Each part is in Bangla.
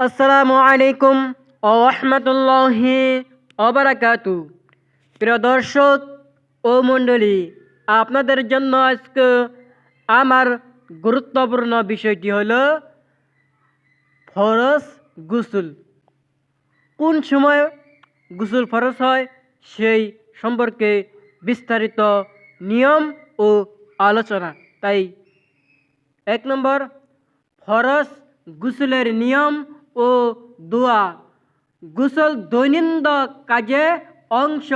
আসসালামু আলাইকুম ও রহমতুল্লাহি ওবারাকাতু। প্রিয় দর্শক ও মণ্ডলী, আপনাদের জন্য আজকে আমার গুরুত্বপূর্ণ বিষয়টি হলো ফরজ গোসল। কোন সময় গোসল ফরজ হয় সেই সম্পর্কে বিস্তারিত নিয়ম ও আলোচনা। তাই 1 নম্বর, ফরজ গোসলের নিয়ম ও দোয়া। গোসল দৈনন্দিন কাজে অংশ,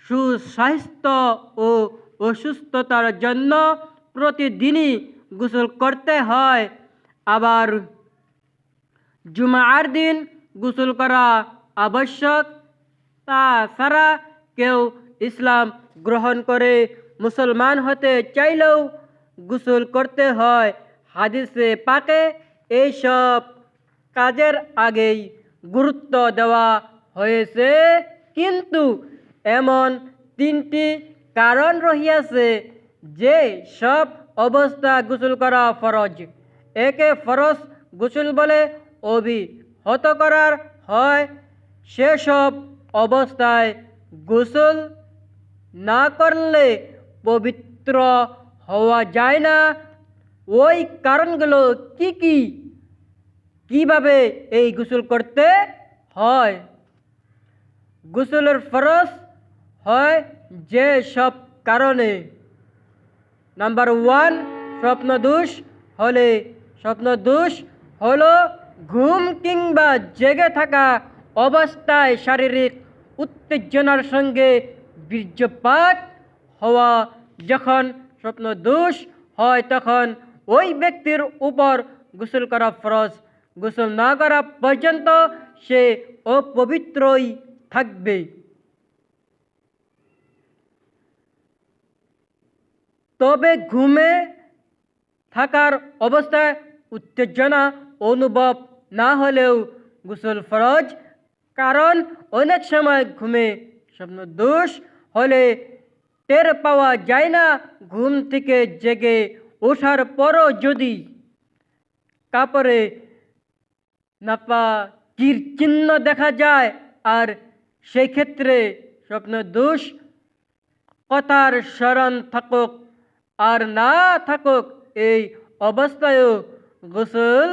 সুস্বাস্থ্য ও অসুস্থতার জন্য প্রতিদিনই গোসল করতে হয়। আবার জুমার দিন গোসল করা আবশ্যক। তাছাড়া কেউ ইসলাম গ্রহণ করে মুসলমান হতে চাইলেও গোসল করতে হয়। হাদিসে পাকে এইসব কাজের আগেই গুরুত্ব দেওয়া হয়েছে, কিন্তু এমন 3টি কারণ রহিয়াছে যে সব অবস্থা গোসল করা ফরজ। একে ফরজ গোসল বলে অভিহিত করা হয়। সেসব অবস্থায় গোসল না করলে পবিত্র হওয়া যায় না। ওই কারণগুলো কি কি, কিভাবে এই গোসল করতে হয়? গোসলের ফরজ হয় যে সব কারণে। নাম্বার 1, স্বপ্নদোষ হলো ঘুম কিংবা জেগে থাকা অবস্থায় শারীরিক উত্তেজনার সঙ্গে বীর্যপাত হওয়া। যখন স্বপ্নদোষ হয় তখন ওই ব্যক্তির উপর গোসল করা ফরজ। গোসল না করা পর্যন্ত সে অপবিত্রই থাকবে। তবে ঘুমে থাকার অবস্থায় উত্তেজনা অনুভব না হলেও গোসল ফরজ, কারণ অনেক সময় ঘুমে স্বপ্নদোষ হলে টের পাওয়া যায় না। ঘুম থেকে জেগে ওঠার পরও যদি কাপড়ে নাপাকির চিহ্ন দেখা যায়, আর সেই ক্ষেত্রে স্বপ্নদোষ কথার স্মরণ থাকুক আর না থাকুক, এই অবস্থায়ও গোসল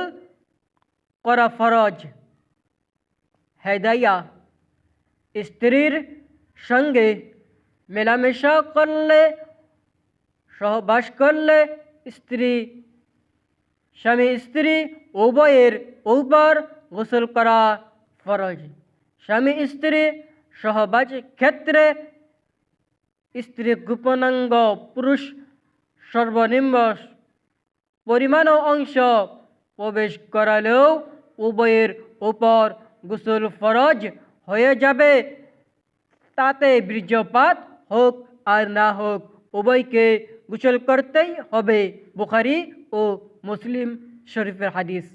করা ফরজ। হেদায়া, স্ত্রীর সঙ্গে মেলামেশা করলে, সহবাস করলে স্বামী স্ত্রী উভয়ের উপর গোসল করা ফরজ। স্বামী স্ত্রী সহবাসের ক্ষেত্রে স্ত্রী গোপনাঙ্গ পুরুষ সর্বনিম্ন পরিমাণ অংশ প্রবেশ করালেও উভয়ের উপর গোসল ফরজ হয়ে যাবে। তাতে বীর্যপাত হোক আর না হোক, উভয়কে গোসল করতেই হবে। বুখারী ও মুসলিম শরীফের হাদিস।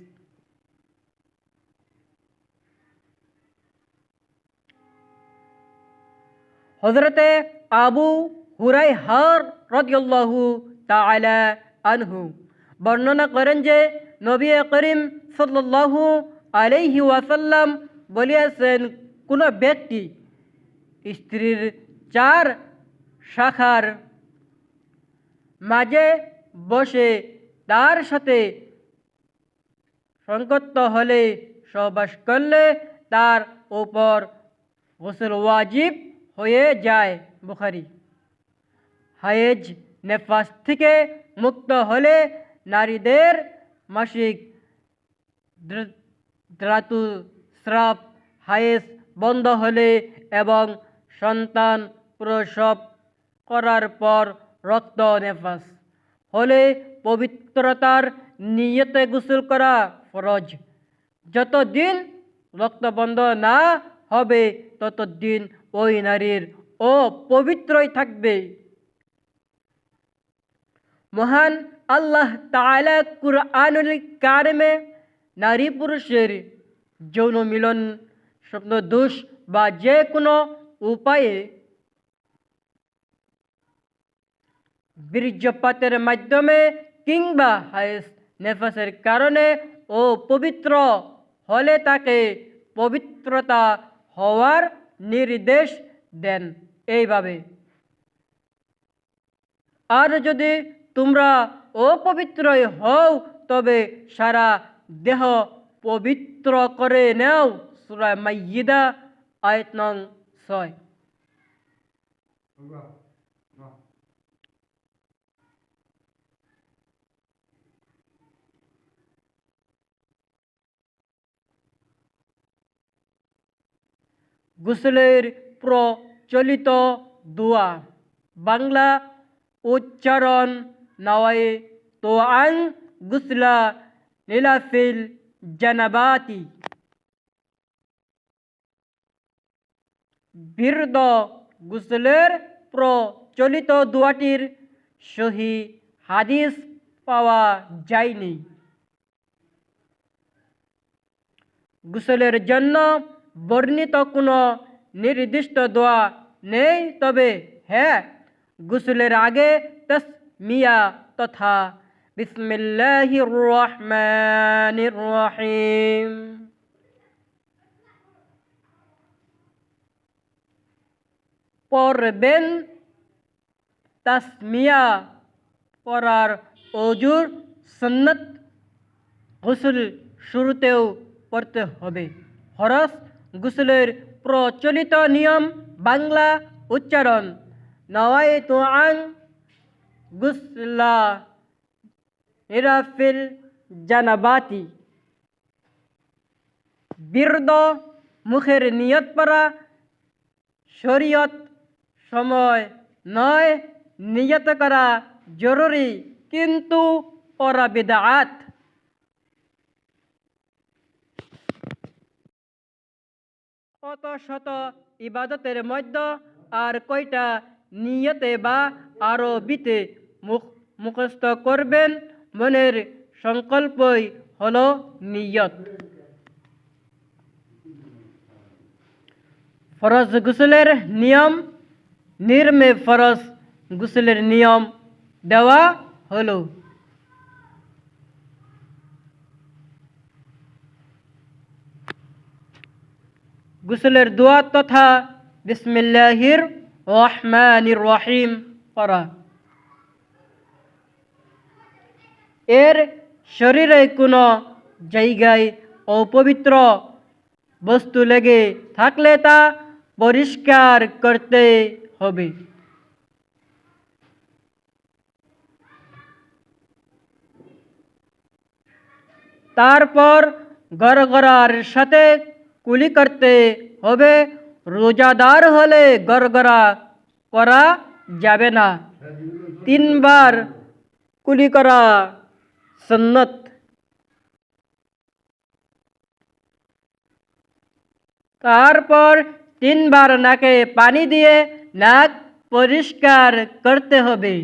হযরতে আবু হুরায়রা রাদিয়াল্লাহু তাআলা আনহু বর্ণনা করেন যে নবী করিম সাল্লাল্লাহু আলাইহি ওয়াসাল্লাম বলিয়াছেন, কোন ব্যক্তি স্ত্রীর 4 শাখার মাঝে বসে তার সাথে সংযুক্ত হলে, সহবাস করলে তার উপর গোসল ওয়াজিব হয়ে যায়। বুখারী। হায়েজ নেফাস থেকে মুক্ত হলে, নারীদের মাসিক ঋতুস্রাব, হায়েজ বন্ধ হলে এবং সন্তান প্রসব করার পর রক্ত নেফাস হলে পবিত্রতার নিয়তে গোসল করা ফরজ। যতদিন রক্ত বন্ধ না হবে ততদিন ওই নারীর অপবিত্রই থাকবে। মহান আল্লাহ তাআলা কুরআনুল কারিমে নারী পুরুষের যৌন মিলন, স্বপ্নদোষ বা যে কোনো উপায়ে বীর্যপাতের মাধ্যমে কিংবা হায়েজ নেফাসের কারণে অপবিত্র হলে তাকে পবিত্রতা হওয়ার নির্দেশ দেন এইভাবে, আর যদি তোমরা অপবিত্রই হও তবে সারা দেহ পবিত্র করে নাও। সূরা মাইদা আয়াত নং 6। গোসলের প্রচলিত দোয়া বাংলা উচ্চারণ নওয়ায়ে তো আন গুসলা নীলাফিল জানাবাতি। বিরদ গোসলের প্রচলিত দোয়াটির সহি হাদিস পাওয়া যায়নি। গোসলের জন্য বর্ণিত কোনো নির্দিষ্ট দোয়া নেই, তবে হ্যাঁ, গোসলের আগে তাসমিয়া তথা বিসমিল্লাহির রহমানির রহিম পড়বেন। তাসমিয়া পড়ার অজুর সুন্নত গোসল শুরুতেও পড়তে হবে। ফরজ গোসলের প্রচলিত নিয়ম বাংলা উচ্চারণ নওয়াইতু আন গুসলা নিরাফিল জানাবাতি। বিরদ মুখের নিয়ত পড়া শরীয়ত সময় নয়, নিয়ত করা জরুরি কিন্তু পড়া বিদআত। কত শত ইবাদতের মধ্যে আর কয়টা নিয়তে বা আরবিতে মুখস্থ করবেন? মনের সংকল্পই হলো নিয়ত। ফরজ গোসলের নিয়ম নির্মে ফরজ গোসলের নিয়ম দেওয়া হলো। গোসলের দোয়া তথা বিসমিল্লাহির রহমানির রহিম পড়া। এর শরীরে কোনো জায়গায় অপবিত্র বস্তু লেগে থাকলে তা পরিষ্কার করতে হবে। তারপর গড়গড়ার সাথে কুলি করতে হবে। রোজাদার হলে গড়গড়া করা যাবে না। 3 বার কুলি করা সুন্নত। তারপর 3 বার নাকে পানি দিয়ে নাক পরিষ্কার করতে হবে।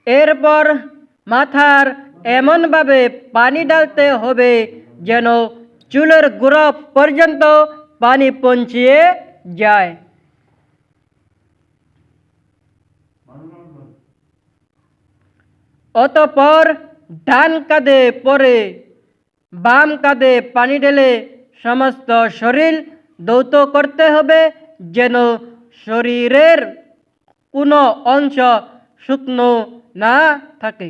এরপর মাথার এমনভাবে পানি ঢালতে হবে যেন চুলের গোড়া পর্যন্ত পানি পৌঁছিয়ে যায়। অতঃপর ডান কাঁধে পরে বাম কাঁধে পানি ঢেলে সমস্ত শরীর ধৌত করতে হবে যেন শরীরের কোনো অংশ শুকনো না থাকে।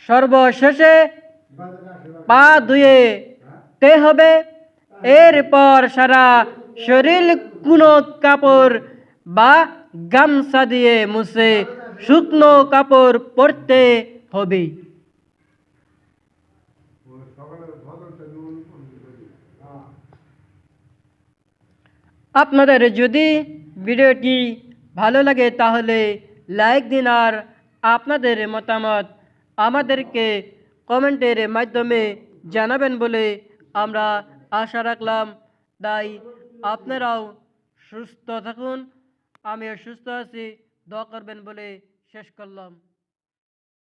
সর্বশেষে পা ধুয়েতে হবে। এরপর সারা শরীর কোনো কাপড় বা গামছা দিয়ে মুছে শুকনো কাপড় পরতে হবে। আপনাদের যদি ভিডিওটি ভালো লাগে তাহলে লাইক দিন, আর আপনাদের মতামত আমাদেরকে কমেন্টের মাধ্যমে জানাবেন বলে আমরা আশা রাখলাম। তাই আপনারাও সুস্থ থাকুন, আমিও সুস্থ আছি, দোয়া করবেন বলে শেষ করলাম।